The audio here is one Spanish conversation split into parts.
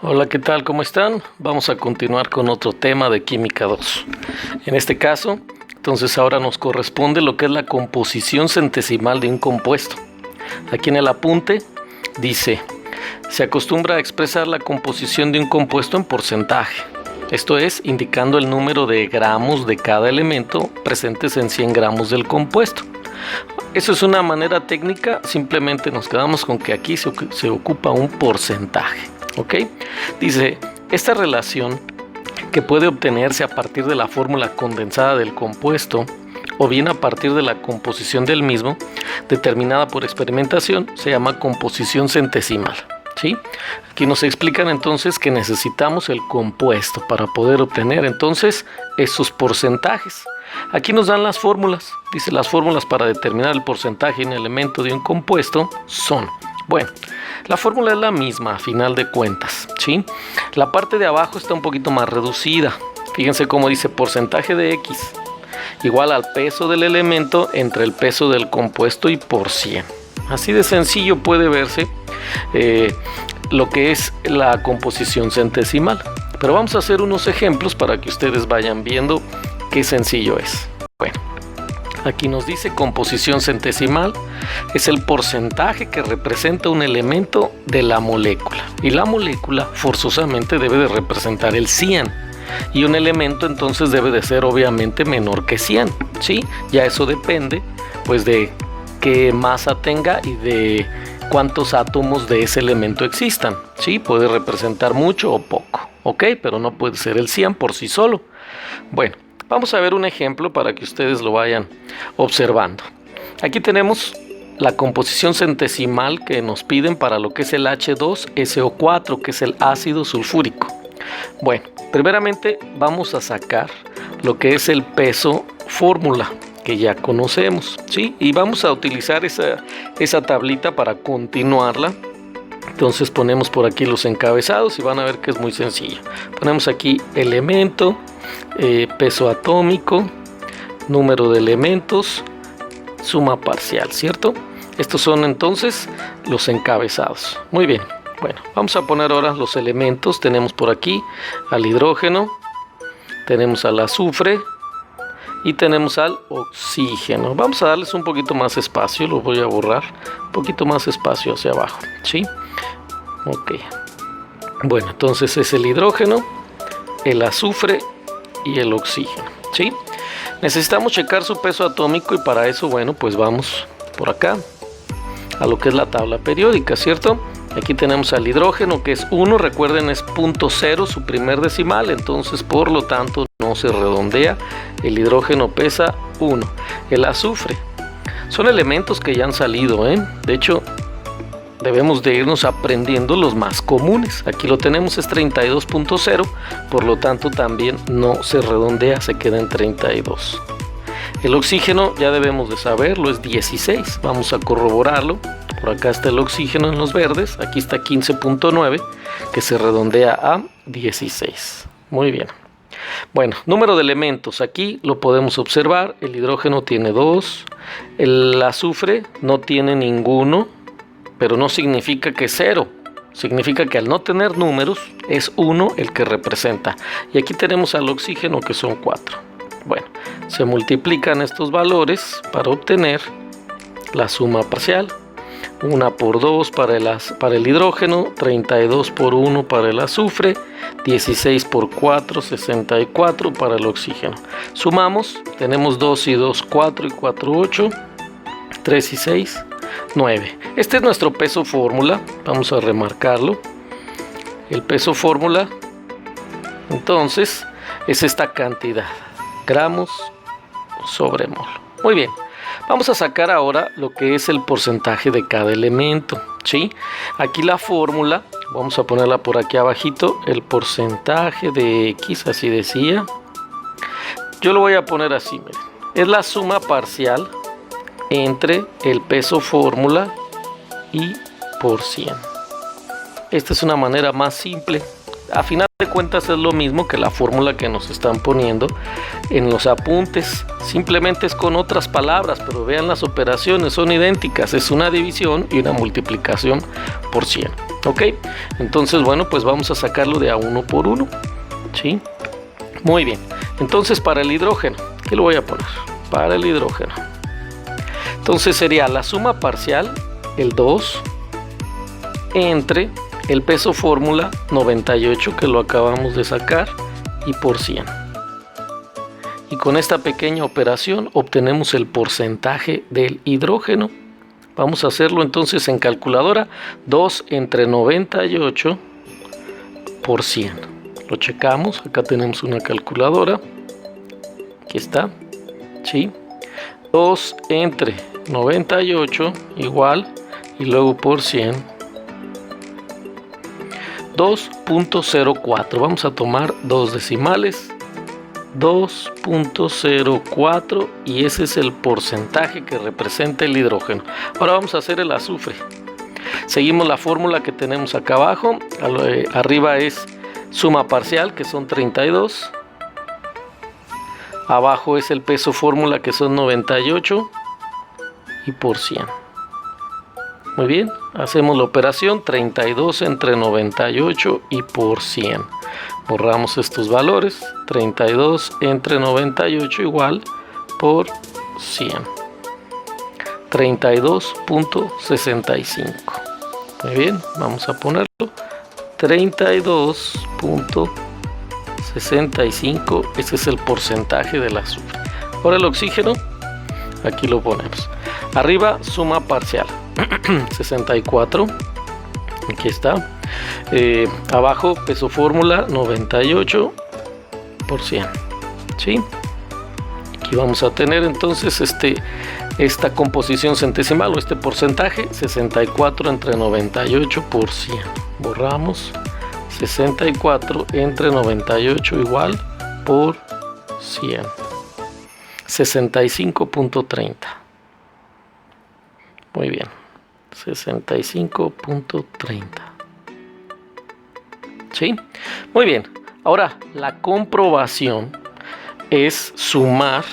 Hola, ¿qué tal? ¿Cómo están? Vamos a continuar con otro tema de Química 2. En este caso, entonces ahora nos corresponde lo que es la composición centesimal de un compuesto. Aquí en el apunte dice, se acostumbra a expresar la composición de un compuesto en porcentaje. Esto es, indicando el número de gramos de cada elemento presentes en 100 gramos del compuesto. Eso es una manera técnica, simplemente nos quedamos con que aquí se ocupa un porcentaje. ¿Ok? Dice, esta relación que puede obtenerse a partir de la fórmula condensada del compuesto o bien a partir de la composición del mismo, determinada por experimentación, se llama composición centesimal. ¿Sí? Aquí nos explican entonces que necesitamos el compuesto para poder obtener entonces esos porcentajes. Aquí nos dan las fórmulas. Dice, las fórmulas para determinar el porcentaje en un elemento de un compuesto son... Bueno, la fórmula es la misma a final de cuentas, ¿sí? La parte de abajo está un poquito más reducida. Fíjense cómo dice porcentaje de X igual al peso del elemento entre el peso del compuesto y por 100. Así de sencillo puede verse lo que es la composición centesimal. Pero vamos a hacer unos ejemplos para que ustedes vayan viendo qué sencillo es. Bueno. Aquí nos dice composición centesimal es el porcentaje que representa un elemento de la molécula. Y la molécula forzosamente debe de representar el 100. Y un elemento entonces debe de ser obviamente menor que 100. ¿Sí? Ya eso depende pues de qué masa tenga y de cuántos átomos de ese elemento existan. ¿Sí? Puede representar mucho o poco. ¿Ok? Pero no puede ser el 100 por sí solo. Bueno. Vamos a ver un ejemplo para que ustedes lo vayan observando. Aquí tenemos la composición centesimal que nos piden para lo que es el H2SO4, que es el ácido sulfúrico. Bueno, primeramente vamos a sacar lo que es el peso fórmula, que ya conocemos, ¿sí? Y vamos a utilizar esa tablita para continuarla. Entonces ponemos por aquí los encabezados y van a ver que es muy sencillo. Ponemos aquí elemento, peso atómico, número de elementos, suma parcial, ¿cierto? Estos son entonces los encabezados. Muy bien, bueno, vamos a poner ahora los elementos. Tenemos por aquí al hidrógeno, tenemos al azufre y tenemos al oxígeno. Vamos a darles un poquito más espacio, lo voy a borrar, un poquito más espacio hacia abajo, ¿sí? Ok, bueno, entonces es el hidrógeno, el azufre y el oxígeno, ¿sí? Necesitamos checar su peso atómico y para eso, bueno, pues vamos por acá a lo que es la tabla periódica, ¿cierto? Aquí tenemos al hidrógeno que es 1, recuerden es 0.0 su primer decimal, entonces por lo tanto no se redondea, el hidrógeno pesa 1. El azufre, son elementos que ya han salido, de hecho debemos de irnos aprendiendo los más comunes. Aquí lo tenemos, es 32.0, por lo tanto también no se redondea, se queda en 32. El oxígeno ya debemos de saberlo, es 16, vamos a corroborarlo. Por acá está el oxígeno en los verdes, aquí está 15.9, que se redondea a 16. Muy bien. Bueno, número de elementos, aquí lo podemos observar, el hidrógeno tiene 2, el azufre no tiene ninguno, pero no significa que 0, significa que al no tener números es 1 el que representa. Y aquí tenemos al oxígeno que son 4. Bueno, se multiplican estos valores para obtener la suma parcial. 1 por 2 para el hidrógeno, 32 por 1 para el azufre, 16 por 4, 64 para el oxígeno. Sumamos, tenemos 2 y 2, 4 y 4, 8, 3 y 6, 9. Este es nuestro peso fórmula, vamos a remarcarlo. El peso fórmula, entonces, es esta cantidad, gramos sobre mol. Muy bien, vamos a sacar ahora lo que es el porcentaje de cada elemento, ¿sí? Aquí la fórmula, vamos a ponerla por aquí abajito, el porcentaje de X, así decía. Yo lo voy a poner así, miren, es la suma parcial entre el peso fórmula y por 100. Esta es una manera más simple a final de cuentas es lo mismo que la fórmula que nos están poniendo en los apuntes, simplemente es con otras palabras, pero vean las operaciones, son idénticas, es una división y una multiplicación por 100, ¿ok? Entonces, bueno, pues vamos a sacarlo de a uno por uno, ¿sí? Muy bien, entonces para el hidrógeno, ¿qué lo voy a poner? Para el hidrógeno, entonces sería la suma parcial, el 2, entre el peso fórmula 98 que lo acabamos de sacar y por 100. Y con esta pequeña operación obtenemos el porcentaje del hidrógeno. Vamos a hacerlo entonces en calculadora. 2 entre 98 por 100. Lo checamos. Acá tenemos una calculadora. Aquí está. ¿Sí? 2 entre 98 igual y luego por 100. 2.04, vamos a tomar dos decimales, 2.04, y ese es el porcentaje que representa el hidrógeno. Ahora vamos a hacer el azufre. Seguimos la fórmula que tenemos acá abajo, arriba es suma parcial, que son 32, abajo es el peso fórmula, que son 98, y por 100. Muy bien, hacemos la operación 32 entre 98 y por 100. Borramos estos valores, 32 entre 98 igual por 100. 32.65. Muy bien, vamos a ponerlo. 32.65, ese es el porcentaje del azufre. Ahora el oxígeno, aquí lo ponemos. Arriba suma parcial. 64, aquí está, abajo peso fórmula 98 por 100, ¿sí? Aquí vamos a tener entonces esta composición centesimal o este porcentaje, 64 entre 98 por 100, borramos, 64 entre 98 igual por 100, 65.30. Muy bien, 65.30. ¿Sí? Muy bien. Ahora, la comprobación es sumar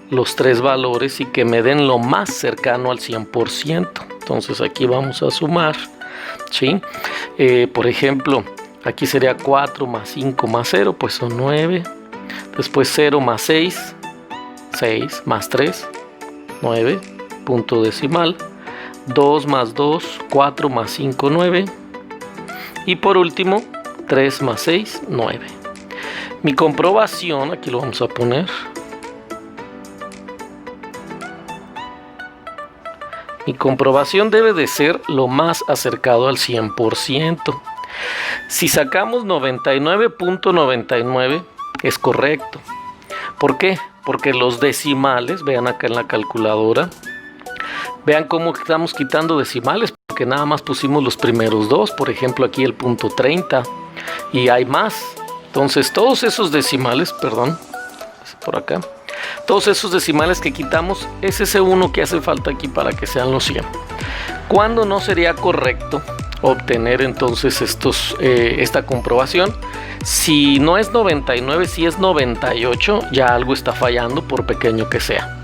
los tres valores y que me den lo más cercano al 100%. Entonces, aquí vamos a sumar. ¿Sí? Por ejemplo, aquí sería 4 más 5 más 0, pues son 9. Después 0 más 6, 6 más 3, 9. Punto decimal. 2 más 2, 4 más 5, 9. Y por último, 3 más 6, 9. Mi comprobación, aquí lo vamos a poner. Mi comprobación debe de ser lo más acercado al 100%. Si sacamos 99.99 es correcto. ¿Por qué? Porque los decimales, vean acá en la calculadora, vean cómo estamos quitando decimales, porque nada más pusimos los primeros dos, por ejemplo aquí el punto 30, y hay más. Entonces todos esos decimales, perdón, por acá, todos esos decimales que quitamos es ese 1 que hace falta aquí para que sean los 100. ¿Cuándo no sería correcto obtener entonces esta comprobación? Si no es 99, si es 98, ya algo está fallando por pequeño que sea.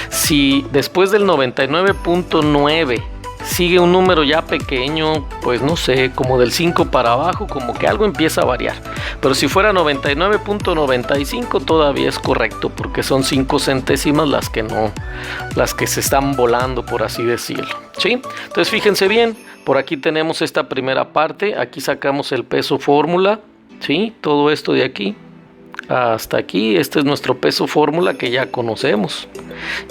Si después del 99.9 sigue un número ya pequeño, pues no sé, como del 5 para abajo, como que algo empieza a variar. Pero si fuera 99.95 todavía es correcto, porque son 5 centésimas las que se están volando, por así decirlo, ¿sí? Entonces fíjense bien, por aquí tenemos esta primera parte, aquí sacamos el peso fórmula, ¿sí? Todo esto de aquí hasta aquí, este es nuestro peso fórmula que ya conocemos,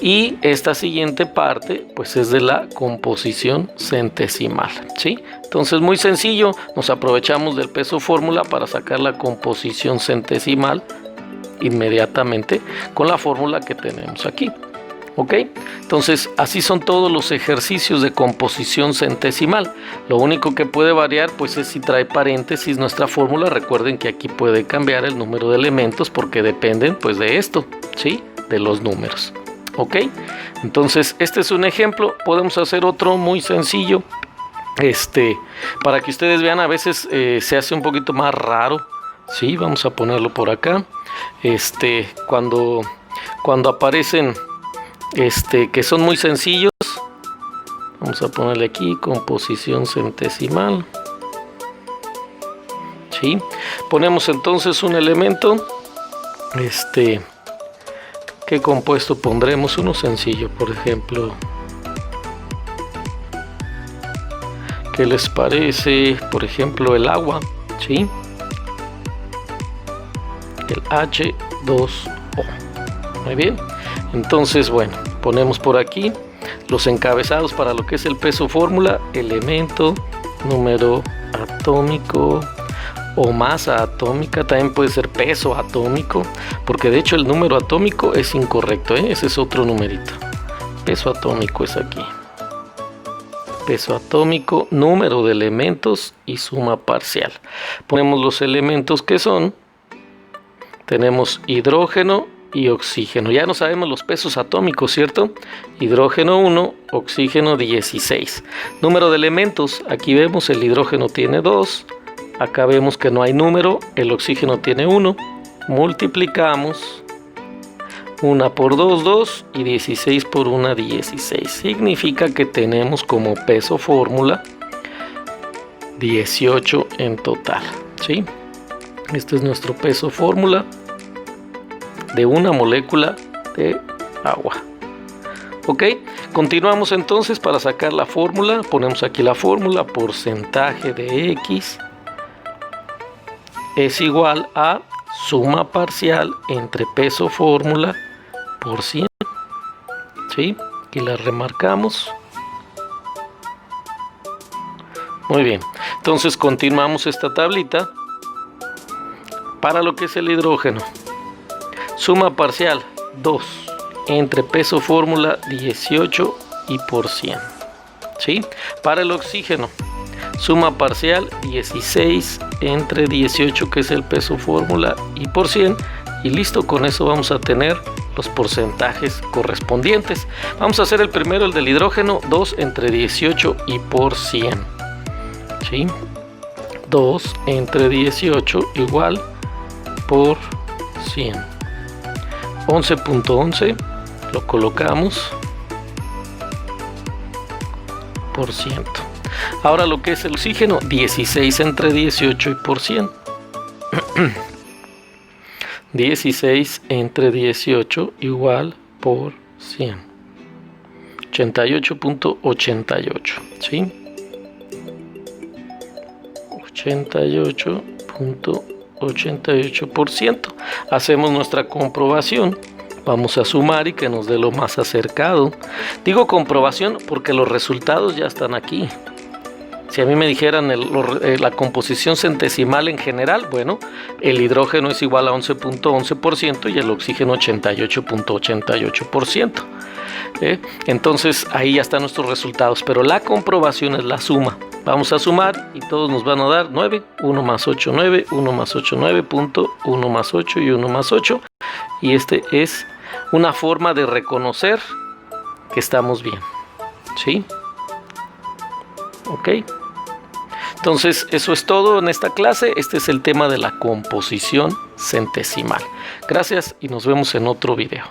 y esta siguiente parte pues es de la composición centesimal, ¿sí? Entonces muy sencillo, nos aprovechamos del peso fórmula para sacar la composición centesimal inmediatamente con la fórmula que tenemos aquí. ¿Ok? Entonces así son todos los ejercicios de composición centesimal. Lo único que puede variar pues es si trae paréntesis nuestra fórmula. Recuerden que aquí puede cambiar el número de elementos porque dependen pues de esto, ¿sí? De los números. ¿Ok? Entonces este es un ejemplo. Podemos hacer otro muy sencillo. Para que ustedes vean, a veces se hace un poquito más raro ¿sí? Vamos a ponerlo por acá. Cuando aparecen que son muy sencillos, vamos a ponerle aquí composición centesimal, ¿sí? Ponemos entonces un elemento. ¿Qué compuesto pondremos? Uno sencillo, por ejemplo. ¿Qué les parece? Por ejemplo, el agua, ¿sí? El H2O. Muy bien. Entonces, bueno, ponemos por aquí los encabezados para lo que es el peso fórmula: elemento, número atómico o masa atómica. También puede ser peso atómico, porque de hecho el número atómico es incorrecto, ¿eh? Ese es otro numerito. Peso atómico es aquí. Peso atómico, número de elementos y suma parcial. Ponemos los elementos que son. Tenemos hidrógeno y oxígeno. Ya no sabemos los pesos atómicos, ¿cierto? Hidrógeno 1, oxígeno 16. Número de elementos. Aquí vemos el hidrógeno tiene 2. Acá vemos que no hay número. El oxígeno tiene 1. Multiplicamos. 1 por 2, 2 y 16 por 1, 16. Significa que tenemos como peso fórmula 18 en total, ¿sí? Este es nuestro peso fórmula de una molécula de agua. Ok, continuamos entonces para sacar la fórmula. Ponemos aquí la fórmula: porcentaje de X es igual a suma parcial entre peso fórmula por 100, ¿sí? Y la remarcamos. Muy bien, entonces continuamos esta tablita para lo que es el hidrógeno. Suma parcial 2 entre peso fórmula 18 y por 100, ¿sí? Para el oxígeno, suma parcial 16 entre 18, que es el peso fórmula, y por 100. Y listo, con eso vamos a tener los porcentajes correspondientes. Vamos a hacer el primero, el del hidrógeno: 2 entre 18 y por 100, ¿sí? 2 entre 18 igual por 100. 11.11 lo colocamos por ciento. Ahora lo que es el oxígeno: 16 entre 18 y por 100. 16 entre 18 igual por 100. 88.88, ¿sí? 88.88%. Hacemos nuestra comprobación. Vamos a sumar y que nos dé lo más acercado. Digo comprobación porque los resultados ya están aquí. Si a mí me dijeran la composición centesimal en general, bueno, el hidrógeno es igual a 11.11% y el oxígeno 88.88%. Entonces ahí ya están nuestros resultados, pero la comprobación es la suma. Vamos a sumar y todos nos van a dar 9, 1 más 8, 9, 1 más 8, 9, punto, 1 más 8 y 1 más 8. Y este es una forma de reconocer que estamos bien, ¿sí? Ok. Entonces eso es todo en esta clase. Este es el tema de la composición centesimal. Gracias y nos vemos en otro video.